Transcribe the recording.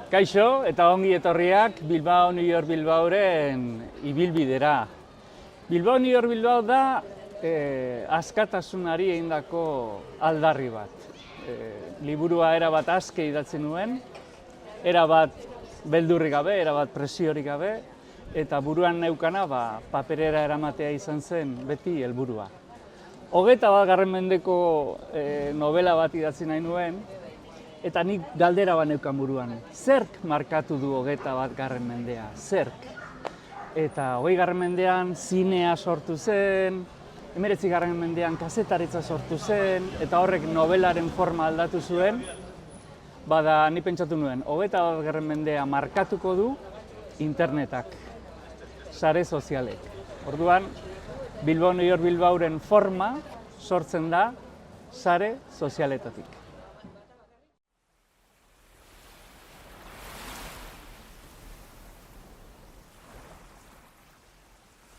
Kaixo eta ongi etorriak Bilbao New York Bilbaoren ibilbidera. Bilbao New York Bilbao da askatasunari egindako aldarri bat. Liburua erabat aske idatzi nuen, erabat beldurrik gabe, erabat presiorik gabe, eta buruan neukana paperera eramatea izan zen beti helburua. 21. mendeko novela bat idatzi nahi nuen, eta nik galdera bat neukan buruan. Zerk markatu du 21. mendea? Zerk? Eta 20. mendean zinea sortu zen, 19. mendean kazetaritza sortu zen, eta horrek novelaren forma aldatu zuen, bada ni pentsatu nuen, 21. mendea markatuko du internetak, sare sozialek. Orduan, Bilbao New York Bilbaoren forma sortzen da sare sozialetatik.